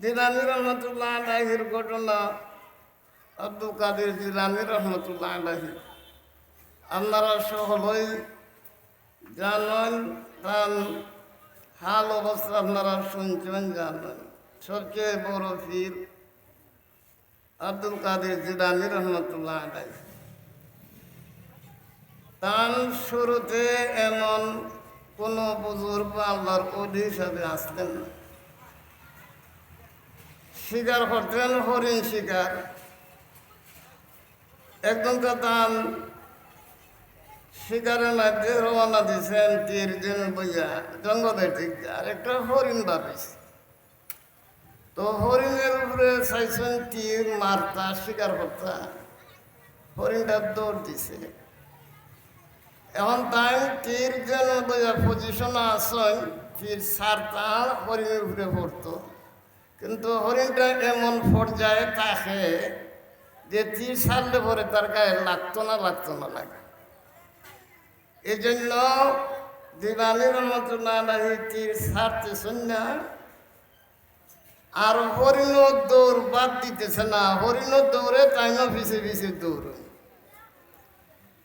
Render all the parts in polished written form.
জিলানী রহমতুল্লাহ আলাইহির ঘটনা। আব্দুল কাদের জিলানী রহমতুল্লাহ আলাইহি আপনারা সকলেই জানেন, তার হাল অবস্থা আপনারা শুনছেন, জানেন। সবচেয়ে বড় পীর আব্দুল কাদের জিলানী রহমতুল্লাহ আলাইহি। তার শুরুতে এমন কোনো বুজুর্গ আল্লাহর ওলি হিসাবে আসলেন না। শিকার করতেন হরিণ শিকার। একদম তো তার শিকারের মধ্যে রওনা দিয়েছেন তীর দিন বইয়া জঙ্গলের দিক দিয়ে, আর একটা হরিণ ভাবিছে। তো হরিণের উপরে চাইছেন তীর মারতা, শিকার করতা। হরিণটা দৌড় দিছে। এখন তাই তীর যেন বইয়া পজিশনে আসেন, তীর সারতা হরিণের উপরে পড়তো। কিন্তু হরিণটা এমন পর্যায়ে থাকে যে তীর সারলে পরে তার গায়ে লাগতো না লাগে। এই জন্য জিলানী রহমতুল্লাহ আলাইহি তীর ছাড়তেছেন না, আর হরিণও দৌড় বাদ দিতেছে না। হরিণও দৌড়ে, তাইও পিছিয়ে পিছিয়ে দৌড়ে।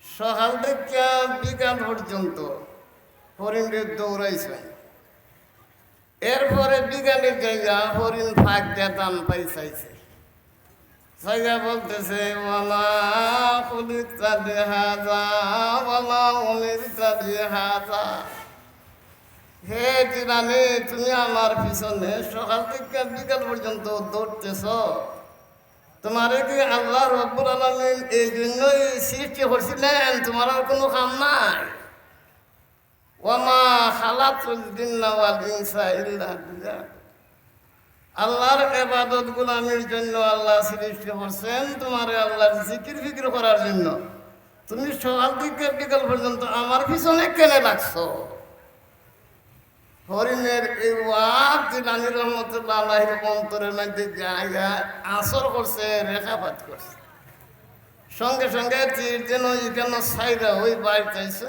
সকাল থেকে বিকাল পর্যন্ত হরিণের দৌড়াইছেন। এরপরে বিকালের জায়গা হরিণ ফাঁক দিয়ে টান পাই চাইছে। সাইয়া বলতেছে ওয়ালা খুলিকতা বিহাযা ওয়ালা উমিরতা বিহাযা। হে জিলানী, তুমি আমার পিছনে সকাল থেকে বিকাল পর্যন্ত দৌড়তেছ। তোমারে কি আল্লাহ রব্বুল আলামিন এই জন্যই সৃষ্টি করছিলেন? তোমার আর কোনো কাম নাই। ওয়ামা খালাকুল জিন্না ওয়াল ইনসা ইল্লা লিয়াবুদুন। আল্লাহর ইবাদত গোলামির জন্য আল্লাহ সৃষ্টি করছেন, তোমারে আল্লাহর জিকির ফিকির করার জন্য। তুমি সকাল থেকে বিকাল পর্যন্ত আমার পিছনে কেন লাগছো? হরিণের এই ওয়াজ জিলানী রহমতুল্লাহ আলাইহির অন্তরের মধ্যে জায়গা আসর করছে, রেখাপাত করছে। সঙ্গে সঙ্গে তীর যেন এখানে সাইরা ওই বাড়িতে আইছে।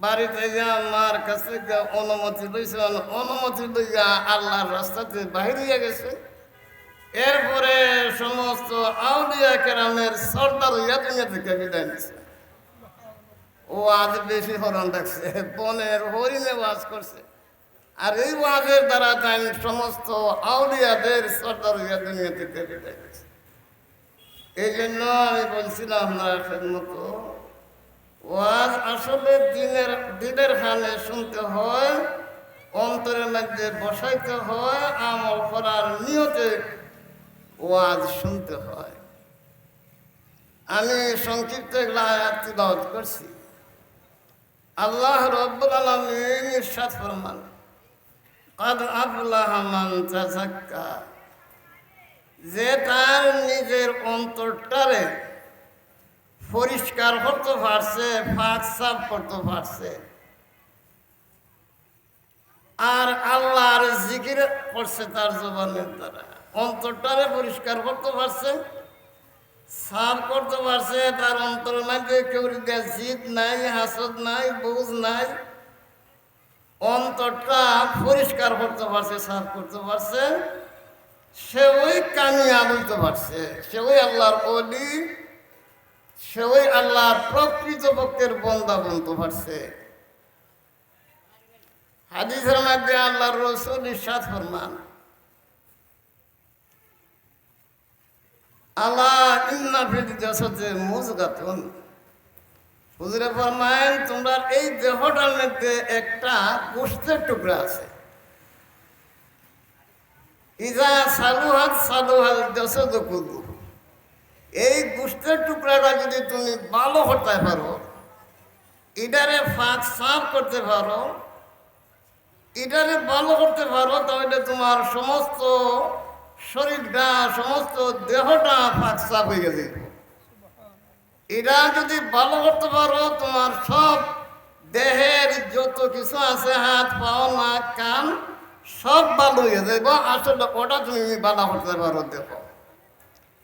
বাড়িতে গিয়া মার কাছে অনুমতি লইছে। অনুমতি লইয়া আল্লাহর রাস্তাতে বাহির হইয়া গেছে। এরপরে সমস্ত আউলিয়া কেরামের সর্দার হইয়া দুনিয়া থেকে বিদায় নিছে। ও আজ বেশি হরণ রাখছে, বনের হরিণে ওয়াজ করছে। আর এই ওয়াজের দ্বারা তাই সমস্ত আউলিয়াদের সর্দার হইয়া দুনিয়া থেকে বিদায় নিছে। এই জন্য আমি বলছিলাম আপনার খেদমত, ওয়াজ আসলে দিনের খানে শুনতে হয়, অন্তরের মধ্যে বসাইতে হয়, আমল করার নিয়তে ওয়াজ শুনতে হয়। আমি সংক্ষিপ্ত এগুলো আয়াত তিলাওয়াত করছি। আল্লাহ রব্বুল আলামিন ইরশাদ ফরমান, ক্বাদ আফলাহা মান তাযাক্কা। যে তার নিজের অন্তরটারে পরিষ্কার করতে পারছে, ফাঁক সাফ করতে পারছে, আর আল্লাহর জিকির করছে তার জবানের দ্বারা, অন্তরটারে পরিষ্কার করতে পারছে, সাফ করতে পারছে। তার অন্তরের মধ্যে কেউ জিদ নাই, হাসদ নাই, বুঝ নাই। অন্তরটা পরিষ্কার করতে পারছে, সাফ করতে পারছে। সে ওই কামিয়াব হইতে পারছে, সে ওই আল্লাহর ওলি, সে ওই আল্লাহর প্রকৃত পক্ষের বন্দা বলতে পারছে। হাদিসের মধ্যে আল্লাহর রাসূল ইরশাদ ফরমান, আলা ইন্না ফিল জাসাদি মুযগাতুন। হুজুরে ফরমায়েন, তোমরা এই দেহটার মধ্যে একটা গোশতের টুকরা আছে। ইজা সালুহাত সালুহাল জাসাদু কুল্লুহু। এই গোশতের টুকরাটা যদি তুমি ভালো করতে পারো, এটারে ফাঁক সাফ করতে পারো, এটারে ভালো করতে পারো, তাহলে তোমার সমস্ত শরীরটা, সমস্ত দেহটা ফাঁক সাফ হয়ে গেছে। এটা যদি ভালো করতে পারো, তোমার সব দেহের যত কিছু আছে, হাত পাও নাক কান সব ভালো হয়ে যাবে। আসলে ওটা তুমি ভালো করতে পারো। দেখো,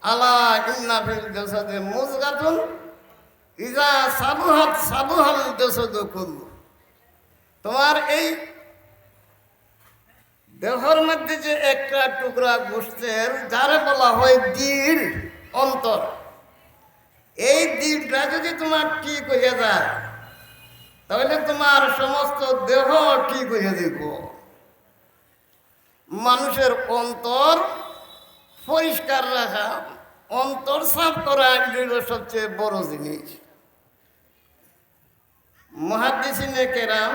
আলা ইন্না ফিল জাসাদি মুযগাতুন ইজা সালুহাত সালুহাল জাসাদু কুল্লু। তোমার এই দেহর মধ্যে যে একটা টুকরা গোষ্ঠের যারে বলা হয় দিল, অন্তর, এই দিলটা যদি তোমার ঠিক হয়ে যায় তাহলে তোমার সমস্ত দেহ ঠিক হয়ে যাব। মানুষের অন্তর পরিষ্কার রাখা, অন্তর সাফ করা এগুলো সবচেয়ে বড় জিনিস। মুহাদ্দিসিনে কেরাম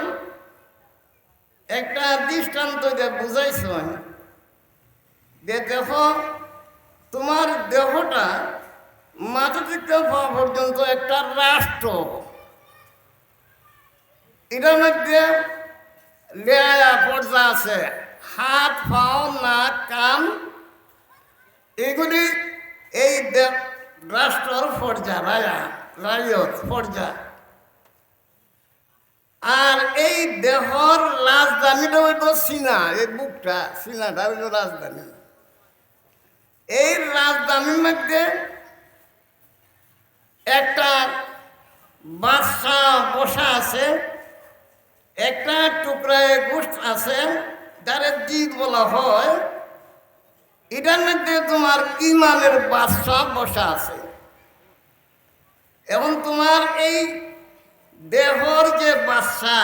একটা দৃষ্টান্ত দিয়ে বুঝাইছেন যে দেখো, তোমার দেহটা মাথা থেকে পা পর্যন্ত একটা রাষ্ট্র। এটার মধ্যে লেয়া পর্দা আছে, হাত, পাও, নাক, কান, এগুলি এই রাষ্ট্রর পর্যা, রায়ত পর্যা। আর এই দেহর রাজধানীটা হইল সিনা, এই বুকটা, সিনাটা হইল রাজধানী। এই রাজধানীর মধ্যে একটা বাদশা বসা আছে, একটা টুকরায় গোষ্ঠ আছে যারে দিল বলা হয়। এটার মধ্যে তোমার ইমানের বাদশা বসা আছে। এখন তোমার এই দেহর যে বাদশা,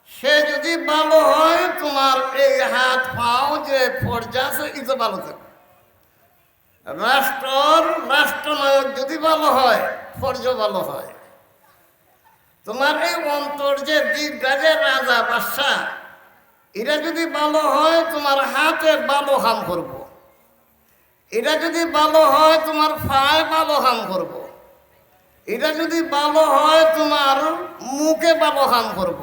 সে যদি ভালো হয় তোমার এই হাত পাও যে পর্যা আছে এটা ভালো থাকে। রাষ্ট্রনায়ক যদি ভালো হয়, ফর্জ ভালো হয়। তোমার এই অন্তর যে দিকটা যে রাজা বাদশা, এটা যদি ভালো হয় তোমার হাতে ভালো কাম করব। এটা যদি ভালো হয় তোমার পায়ে ভালো কাম করব। এটা যদি ভালো হয় তোমার মুখে ভালো কাম করব।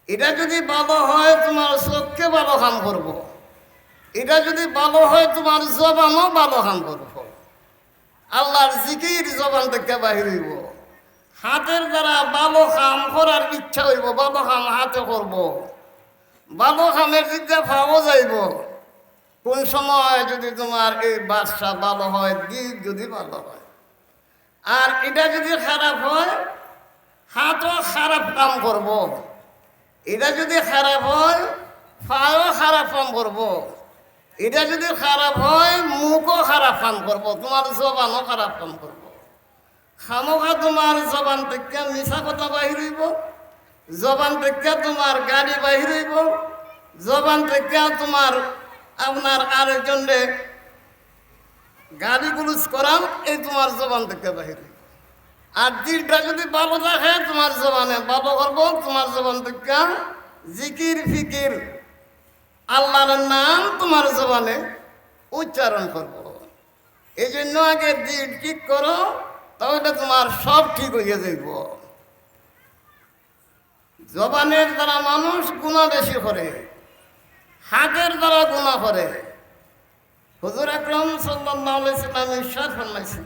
এটা যদি ভালো হয় তোমার চোখকে ভালো কাম করব। এটা যদি ভালো হয় তোমার জবানও ভালো কাম করব। আল্লাহর জিকির জবান থেকে বাহির হইব। হাতের দ্বারা ভালো কাম করার ইচ্ছা হইব, ভালো কাম হাতে করব। ভালো কামের দিকে পাওয়া যাইব। কোন সময় যদি তোমার এই বাদশা ভালো হয়, দিক যদি ভালো হয়। আর এটা যদি খারাপ হয়, হাতও খারাপ কাম করব। এটা যদি খারাপ হয়, পাও খারাপ কাম করব। এটা যদি খারাপ হয়, মুখও খারাপ কাম করব, তোমার জবানও খারাপ কাম করব। খামোখা তোমার জবান থেকে মিছা কথা বাহির হইব, জবান থেকে তোমার গাড়ি বাহির হইব, জবান থেকে তোমার আপনার আরেকজনরে গালি গুলুজ করাম, এই তোমার জবান থেকে বাহির হইব। আর দিলটা যদি ভালো থাকে তোমার জবানে ভালো করবো, তোমার জবান থেকে জিকির ফিকির আল্লাহর নাম তোমার জবানে উচ্চারণ করব। এই জন্য আগে দিল ঠিক করো, তাহলে তোমার সব ঠিক হয়ে যাইব। জবানের দ্বারা মানুষ গুনাহ বেশি করে, হাতের দ্বারা গুনাহ করে। হুজুর আকরাম সাল্লাল্লাহু আলাইহি ওয়াসাল্লাম ইরশাদ ফরমাইছেন,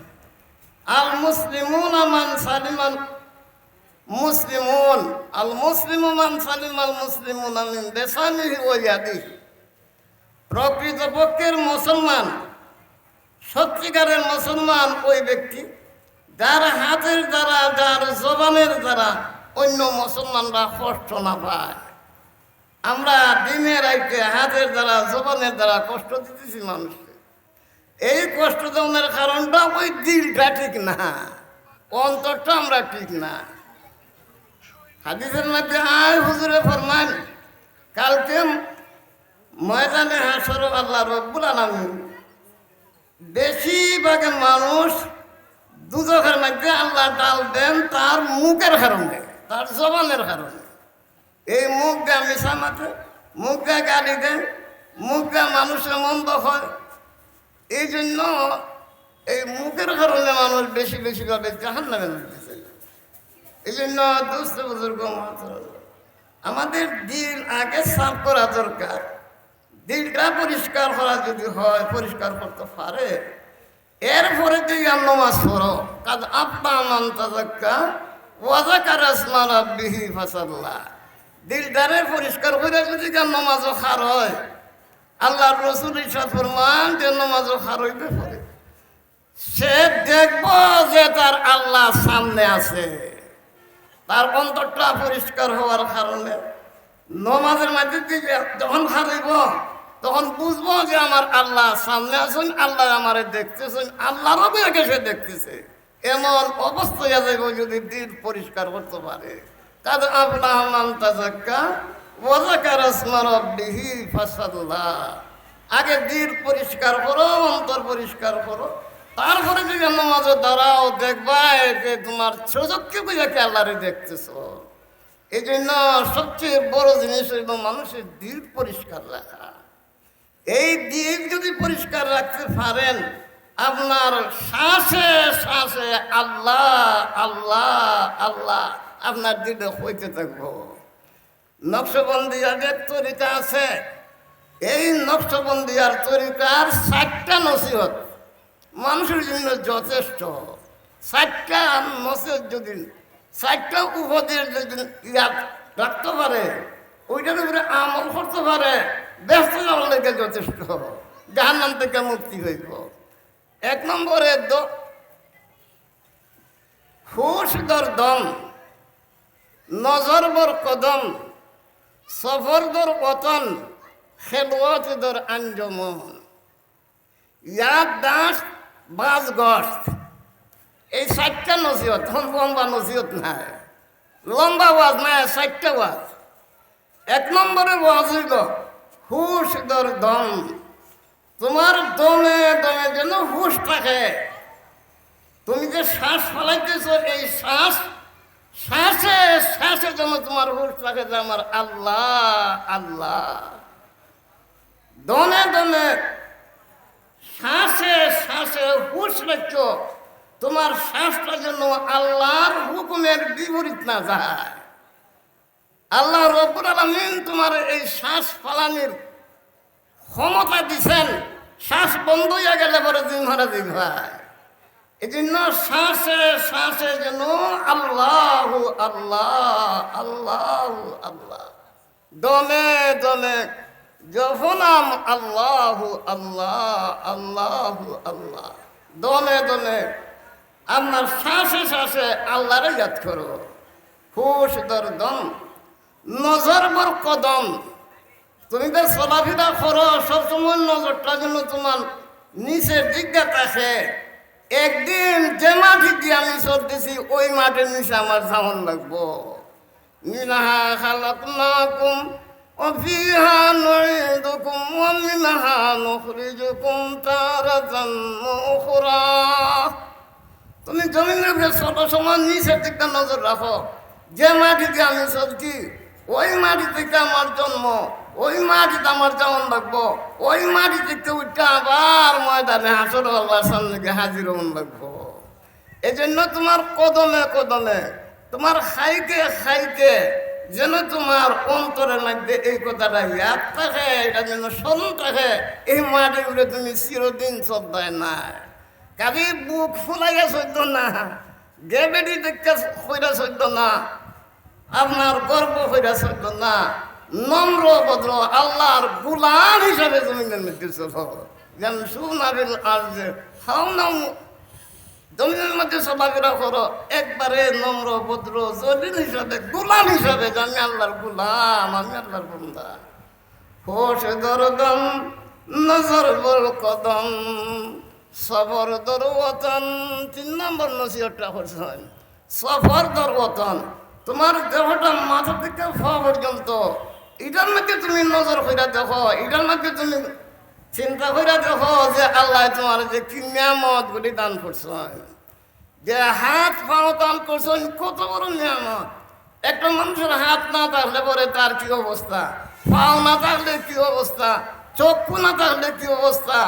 আল মুসলিমুন মান সালিমাল মুসলিমুন, আল মুসলিমু মান সালিমাল মুসলিমুনা মিন লিসানিহি ওয়া ইয়াদিহি। প্রকৃতপক্ষের মুসলমান, সত্যিকারের মুসলমান ওই ব্যক্তি যার হাতের দ্বারা, যার জবানের দ্বারা অন্য মুসলমানরা কষ্ট না পায়। আমরা দিনের রাইতে হাতের দ্বারা, জবানের দ্বারা কষ্ট দিতেছি মানুষকে। এই কষ্ট দেওয়ার কারণটা ওই দিলটা ঠিক না, অন্তরটা আমরা ঠিক না। হাদিসের মধ্যে আয় হুজুরে ফরমান, কালকে ময়দানে হাসর আল্লাহ রব্বুল আলামিন বেশিরভাগ মানুষ দুজখের মধ্যে আল্লাহ ডাল দেন তার মুখের কারণে, তার জবানের কারণে। এই মুখ দিয়ে মিশা মাথে, মুখ দিয়ে গালি দেন, মুখ দিয়ে মানুষের মন্দ হয়। এই জন্য এই মুখের কারণে মানুষ বেশি বেশিভাবে জাহান্নামে মরতেছে। এই জন্য দোস্ত বুজুর্গ আমাদের দিল আগে সাফ করা দরকার। দিলটা পরিষ্কার করা যদি হয়, পরিষ্কার করতে পারে, এরপরে তুই নামাজ পড়ো। কাদ আব্বা মান তাযাক্কা ওয়া যাকারা ইসমা রাব্বিহি ফাসাল্লাহ। দিলটারে পরিষ্কার করে যদি নামাজও খার হয়, আল্লাহর রাসূল ইরশাদ ফরমান যে নামাজও খার হইবে পরে, সে দেখব যে তার আল্লাহ সামনে আছে। তার অন্তরটা পরিষ্কার হওয়ার কারণে নমাজের মধ্যে দিয়ে যখন হারিব তখন বুঝবো যে আমার আল্লাহ সামনে আছেন, আল্লাহ আমারে দেখতেছেন, আল্লাহরও দেখে সে দেখতেছে। এমন অবস্থায় যাইব যদি দিল পরিষ্কার করতে পারে। কাদ আফলাহা মান তাযাক্কা ওয়া যাকারা ইসমা রাব্বিহি ফাসাল্লাহ। আগে দিল পরিষ্কার করো, অন্তর পরিষ্কার করো, তারপরে যদি নামাজে দাঁড়াও দেখবা যে তোমার সুযোগকে বুঝাকে আল্লাহরে দেখতেছো। এই জন্য সবচেয়ে বড় জিনিস হইল মানুষের দিল পরিষ্কার রাখা। এই দিল যদি পরিষ্কার রাখতে পারেন, আপনার শ্বাসে শ্বাসে আল্লাহ আল্লাহ আল্লাহ আপনার দিলে হইতে থাকবো। নকশবন্দিয়ার তরিকা আছে, এই নকশবন্দিয়ার তরিকার 4টা নসিহত মানুষের জন্য যথেষ্ট। 4টা নসিহত যদি 4টা উপদেশ যদি ইয়াদ রাখতে পারে, ওইটার উপরে আমল করতে পারে, ব্যস্ত যাওয়ার লেগে যথেষ্ট, জাহান্নাম থেকে মুক্তি হইব। 1 নম্বরে হুশ দর দম, নজর বর কদম, সফর দর পতন, খেলোয়াত দর আঞ্জমন, ইয়াদ দাস বাজ গস্ত। এই 4টা নসিহত, লম্বা নসিহত নাই, লম্বা ওয়াজ নাই, 4টা ওয়াজ। 1 নম্বরে ওয়াজ হইল হুশ দর দম, তোমার দমে দমে যেন হুশ থাকে। তুমি যে শ্বাস ফেলাইতেছ, এই শ্বাস শ্বাসে শ্বাসে যেন তোমার হুশ থাকে যে আমার আল্লাহ আল্লাহ। দমে দমে শ্বাসে শ্বাসে হুশ রাখছো, তোমার শ্বাসটা যেন আল্লাহর হুকুমের বিপরীত না যায়। আল্লাহ রব্বুল আলামিন তোমার এই শ্বাস ফালানির ক্ষমতা দিছেন, শ্বাস বন্ধ হয়ে গেলে পরে তুমি মারা যাইবা। এই জন্য শ্বাসে শ্বাসে যেন আল্লাহ আল্লাহ আল্লাহ আল্লাহ, দমে দমে যখন আল্লাহ আল্লাহ আল্লাহ আল্লাহ, দমে দমে আপনার শ্বাসে শ্বাসে আল্লাহরে ইয়াদ করো। হুশ দর দম, নজর বর কদম, তুমি তো চলাফেরা করো সবসময় নজরটা যেন তোমার নিচের দিকটা থাকে। একদিন যে মাটি দিয়ে আমি চলতেছি ওই মাটির নিচে আমার যেমন লাগবো। মিনহা খালাকনাকুম ওয়া ফিহা নুঈদুকুম ওয়া মিনহা নুখরিজুকুম তারাতান উখরা। তুমি জমিনের উপরে ছোট সময় নিচের দিকটা নজর রাখো। যে মাটিতে আমি চলছি ওই মাটি থেকে আমার জন্ম, ওই মাটিতে আমার যেমন লাগবো, ওই মাটি থেকে উঠে আবার ময়দানে হাসর আল্লাহর সামনে গিয়ে হাজির হন লাগবো। এই জন্য তোমার কদমে কদমে, তোমার খাইতে খাইতে যেন তোমার অন্তরের মধ্যে এই কথাটা ইয়াদ থাকে, এটা যেন স্মরণ থাকে। এই মাটির উপরে তুমি চিরদিন শ্রদ্ধায় না, কাজে বুক ফুলাইয়া সইত না, গেবেডি দেখতে হইরা সইত না, আপনার গর্ব হইরা সইত না, নম্র ভদ্র আল্লাহর গুলাম হিসাবে জমিনের মধ্যে চলো। যেমন সুনাবিল আরজে হাওনাম, জমিনের মধ্যে চলাফেরা করো একবারে নম্র ভদ্র জলিল হিসাবে, গুলাম হিসাবে, যে আমি আল্লাহর গুলাম, আমি আল্লাহর বান্দা। হোশ দরদম, নজর বর কদম, সফর দর ওতন। 3 নম্বর নসিহতটা করছেন সফর দর ওতন। তোমার দেহটা মাথা থেকে পা পর্যন্ত, এটার মধ্যে তুমি নজর কইরা দেখো, এটার মধ্যে তুমি চিন্তা কইরা দেখো যে আল্লাহ তোমার যে কি নিয়ামত গুলি দান করছেন, যে হাত পাও দান করছেন, কত বড় নিয়ামত। একটা মানুষের হাত না থাকলে পরে তার কি অবস্থা, পাও না থাকলে কি অবস্থা, চক্ষু না থাকলে কি অবস্থা।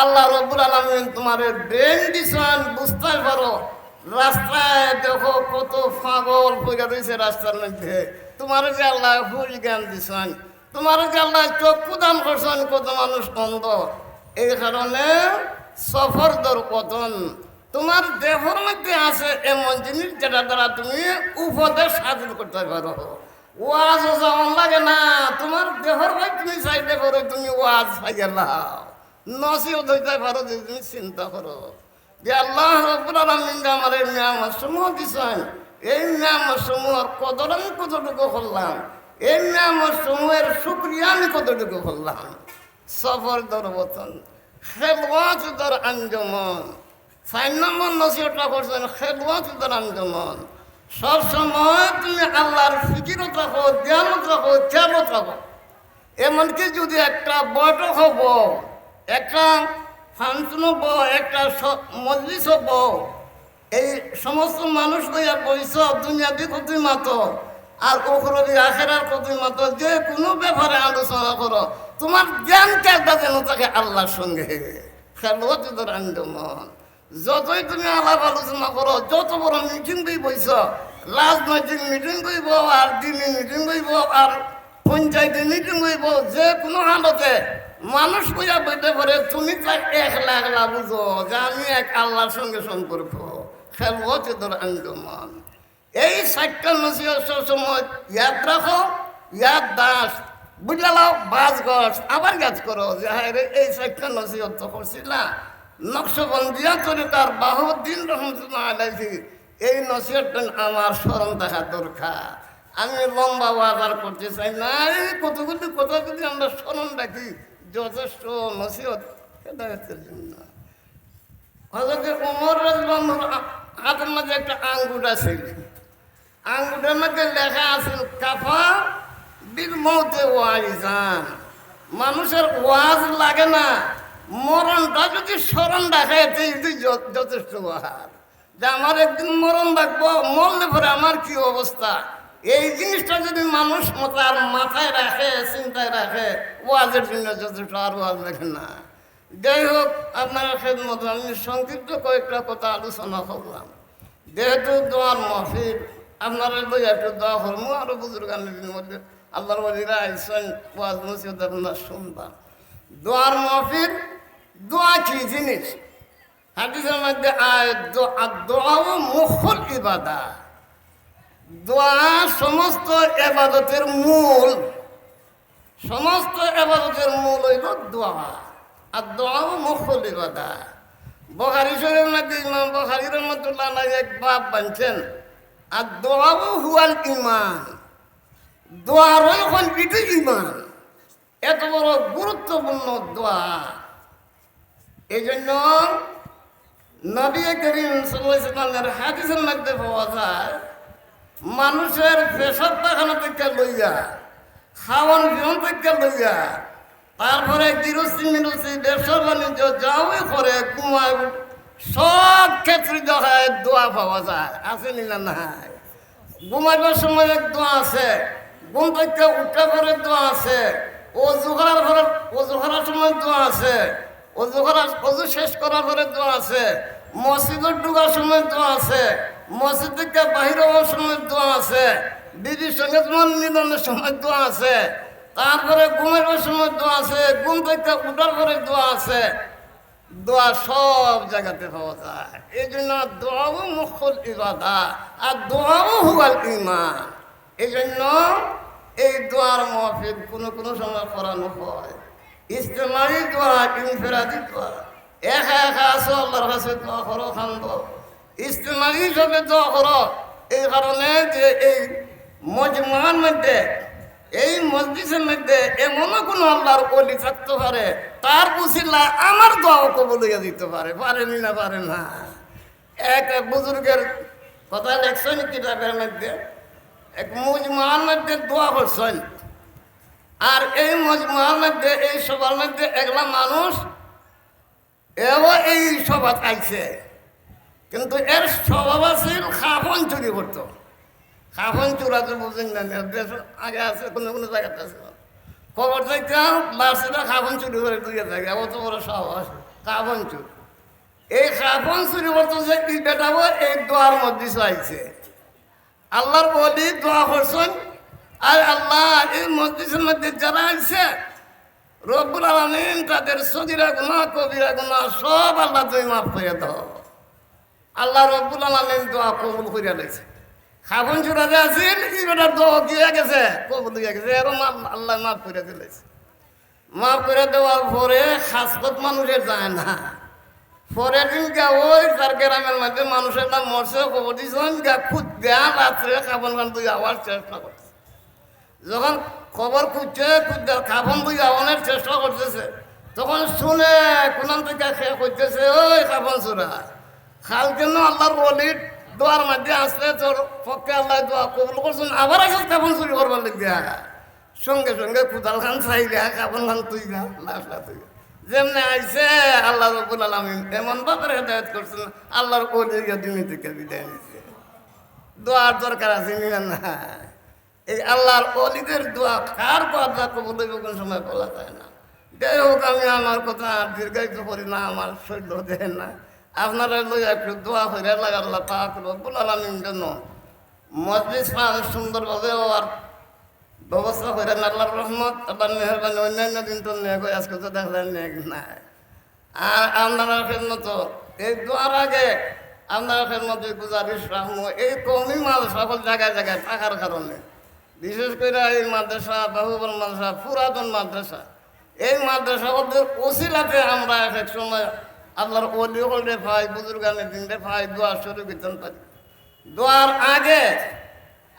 আল্লাহ রব্বুল আলামিন তোমার ব্রেন দিছেন, বুঝতে পারো। রাস্তায় দেখো কত পাগল পড়ে রয়েছে রাস্তার মধ্যে, তোমার যে আল্লাহ হুশ জ্ঞান দিছেন, তোমার যে আল্লাহ চক্ষু দান করছেন, কত মানুষ অন্ধ। এই কারণে সফর দর পতন, তোমার দেহর মধ্যে আছে এমন জিনিস যেটা দ্বারা তুমি উপদেশ হাজির করতে পারো। ওয়াজ যেমন লাগে না, তোমার দেহর ভাই তুমি চাইতে পারো, তুমি ওয়াজ পাই গেলাও, নসিহত হইতে পারো যে তুমি চিন্তা করো যে আল্লাহ রাব্বুল আলামিন আমার এই নিয়ামত সমূহ দিছেন, এই নিয়ামত সমূহের কদর আমি কতটুকু করলাম, এই নিয়ামত সমূহের শুক্রিয়া আমি কতটুকু করলাম। সফর দরবতন খেলওয়াত দর আঞ্জমন, 4 নম্বর নসিহতটা করছেন খেলওয়াত দর আঞ্জমন। সবসময় তুমি আল্লাহর ফিকিরত রাখো, ধ্যানত রাখো, খেয়ালত রাখো। এমনকি যদি একটা বৈঠক হব, একটা ফাংশন হব, একটা মজলিস হব, এই সমস্ত মানুষ লইয়া বইস দুনিয়াবি কতই মাতো আর ওখরবি আখেরার কতই মাতো, যে কোনো ব্যাপারে আলোচনা করো, তোমার জ্ঞান কেটা যেন থাকে আল্লাহর সঙ্গে। খেলোয়াত তোদের আন্দোলন যতই তুমি আলাপ আলোচনা করো, যত বড় মিটিং বই বইস, রাজনৈতিক মিটিং বইব আর দিনী মিটিং বইব আর পঞ্চায়েতে মিটিং বইব, যে কোনো হালতে মানুষ বইয়া বইতে পারে, তুমি তার একলা বুঝো যে আমি এক আল্লাহর সঙ্গে সম্পর্ক। খেলোয়াত তোদের আন্দোলন এই 4টা নসিহত সময় ইয়াদ রাখো, ইয়াদ দাস বুঝলাও, বাজ গছ আবার গাছ করো যে হ্যাঁ রে এই 4টা নসিহত তো করছিল না। নকশবন্দিয়া তরিকার বাহুদ্দিন রহমতুল্লাহ আলাইহি এই নসিহতটা আমার স্মরণ থাকা দরকার। আমি লম্বা বাজার করতে চাই না, এই কতগুলি কথা যদি আমরা স্মরণ রাখি যথেষ্ট নসিহত হেদায়েতের জন্য। হযরত ওমর রাদিয়াল্লাহু আনহু হাতের মধ্যে একটা আঙ্গুর আছে, আঙ্গুরের মধ্যে লেখা আছে কাফা বিল মৌতে ওয়াইজান। মানুষের ওয়াজ লাগে না, মরণটা যদি স্মরণ রাখে এটাই যথেষ্ট ওয়াজ। যে আমার একদিন মরণ রাখবো, মরলে পরে আমার কি অবস্থা, এই জিনিসটা যদি মানুষ তার মাথায় রাখে, চিন্তায় রাখে, ওয়াজের জন্য যথেষ্ট। আর ওয়াজ লেখে না। যাই হোক, আপনারা খেদমত আমি সংক্ষিপ্ত কয়েকটা কথা আলোচনা করলাম। যেহেতু দোয়ার মাহফিল, আপনারা বই একটু দোয়া করবো, আরো বুজুর্গানের মধ্যে আল্লাহর ওয়ালিরা আইসেন, ওয়াজ নসিহত আপনারা শুনবা। দোয়ার মাহফিল, দোয়া কি জিনিস? হাদিসের মধ্যে দোয়া মুখল ইবাদা। দোয়া সমস্ত ইবাদতের মূল, সমস্ত ইবাদতের মূল হইল দোয়া। আর দোয়া মুখল ইবাদা। বুখারী শরীফের মধ্যে ইমাম বুখারী রাহমাতুল্লাহ আলাইহি এক বাব বানছেন, আর দোয়া হুয়াল ঈমান। দোয়ার এখন এটি ঈমান, এত বড় গুরুত্বপূর্ণ দোয়া। এই জন্য নবী করিম সাল্লাল্লাহু আলাইহি ওয়াসাল্লামের হাদিসের মধ্যে পাওয়া যায়, মানুষের পেশাব পায়খানা থেকে লইয়া, খাওয়ান পিয়ন থেকে লইয়া, তারপরে গৃহস্থী মিরস্থী ব্যবসা বাণিজ্য যাওয়াই করে ঘুমায়, সব ক্ষেত্রে দেখায় দোয়া পাওয়া যায়। আছে না? নাই। ঘুমাইবার সময় এক দোয়া আছে, ঘুম থেকে উঠা পরে দোয়া আছে, অজু করার সময় দোয়া আছে, অজু শেষ করার পরে দোয়া আছে, মসজিদে ঢুকার সময় দোয়া আছে, মসজিদ থেকে বাহির হওয়ার সময় দোয়া আছে, বিবির সঙ্গে মিলনের সময় দোয়া আছে, তারপরে ঘুমাইবার সময় দোয়া আছে, ঘুম থেকে উঠার পরে দোয়া আছে। দোয়া সব জায়গাতে পাওয়া যায়। এই জন্য দোয়াও মুখল ইবাদা আর দোয়াও হুয়াল ঈমান। এই জন্য এই দোয়ার মাহফিল কোনো সময় করানো হয়। ইজতিমাই দোয়া, ইনফিরাদি দোয়া, একা আছো আল্লাহর কাছে দোয়া করো, খান্দ ইজতিমাই হিসাবে দোয়া করো। এই কারণে যে এই মজমার মধ্যে, এই মসজিদের মধ্যে এমনও কোনো আল্লাহর ওলি থাকতে পারে, তার বুঝিলা আমার দোয়াও কবুল হইয়া দিতে পারে। পারেনি না? পারে না। এক বুজুর্গের কথা লেখছেন কিতাবের মধ্যে, এক মজমার মধ্যে দোয়া করছেন, আর এই মজমার মধ্যে, এই সবার মধ্যে একলা মানুষ এও এই সভা আইছে, কিন্তু এর স্বভাব আছিল খাফন চুরি করতো। খাফন চুরাতে বুঝেন না, দেশ আগে আছে, কোনো জায়গাতে আছে। খবর দেখতাম বাসিরা খাফন চুরি করে দুইয়ে থাকে, অত বড় সাহস খাফন চুরি। এই খাফন চুরি করতো যে কি বেটাবো, এই দোয়ার মধ্যে চাইছে। আল্লাহর বলি দোয়া করছেন, আর আল্লাহ এই মসজিদের মধ্যে যারা আইছে, রব্বুল আলামিন তাদের সগীরা গুনাহ কবিরা গুনাহ সব আল্লাহ তুমি মাফ করে দাও। আল্লাহ রব্বুল আলামিন দোয়া কবুল করে দিয়েছে। খাবন চূড়াতে আছিল, এবার দোয়া গিয়ে গেছে, কবুল হয়ে গেছে, এরকম আল্লাহ মাফ করে দিয়েছে। মাফ করে দেওয়ার পরে খাসপত মানুষের যায় না। পরের দিন গা ওই তার গ্রামের মধ্যে মানুষের নাম মরছে, খবর দিয়েছেন গা খুদ দেয়া রাত্রে খাবন খান তুই আওয়ার চেষ্টা করছে। যখন খবর খুঁজছে খুঁজতে কাফন বুঝা অনেক চেষ্টা করতেছে, তখন শুনে কোনান থেকে খেয়ে করতেছে, ওই কাফন চোরা খাল কেন আল্লাহর বলির দোয়ার মধ্যে আসলে তোর পক্ষে আল্লাহ দোয়া কবুল করছেন, আবার আসলে কাফন চুরি করবার লিখিয়া সঙ্গে সঙ্গে কুদাল খান চাইলে কাফন খান তুই না লাশটা তুই যেমনি আইসে আল্লাহ রব্বুল আলামিন এমন ভাবে হেদায়েত করছেন, আল্লাহর ওলিয়া দুনিয়া থেকে বিদায় নিচ্ছে। দোয়ার দরকার আছে না? এই আল্লাহর অলিদের দোয়া কার কথা কবুল হইব কোন সময় বলা যায় না। যাই হোক, আমি আমার কথা দীর্ঘায়িত করি না, আমার শৈল দেন না। আপনারা লইয়া একটু দোয়া করে লাগে আল্লাহ পাক রব্বুল আলামিন জন্য মজলিস পান সুন্দরভাবে আর ব্যবস্থা করেন। আল্লাহর রহমত আবার মেহরবানি অন্যান্য দিন তো নেই, আজকে তো দেখলেন নাই। আর আপনারা খেদমত এই দোয়ার আগে আপনারা খেদমত গুজারিশ রাখবো, এই কমি মাল সকল জায়গায় জায়গায় থাকার কারণে, বিশেষ করে এই মাদ্রাসা বাহুবল মাদ্রাসা পুরাতন মাদ্রাসা, এই মাদ্রাসা ওদের ওসিলাতে আমরা এক সময় আল্লাহর অলি হলে পাই, বুজুর্গানের দিনটা পাই, দোয়া শুরু কীর্তন পাই। দোয়ার আগে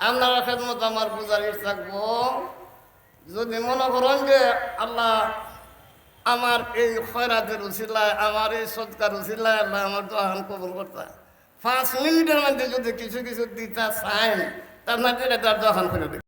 আপনারা খেদমত আমার গুজারিশ থাকবো, যদি মনে করেন যে আল্লাহ আমার এই খয়রাতের উসিলায়, আমার এই সৎকার উসিলায় আল্লাহ আমার দোয়ান কবুল করতে 5 মিনিটের মধ্যে যদি কিছু কিছু দিতে চান, তার না দিলে তার দোয়ান করে দেবে।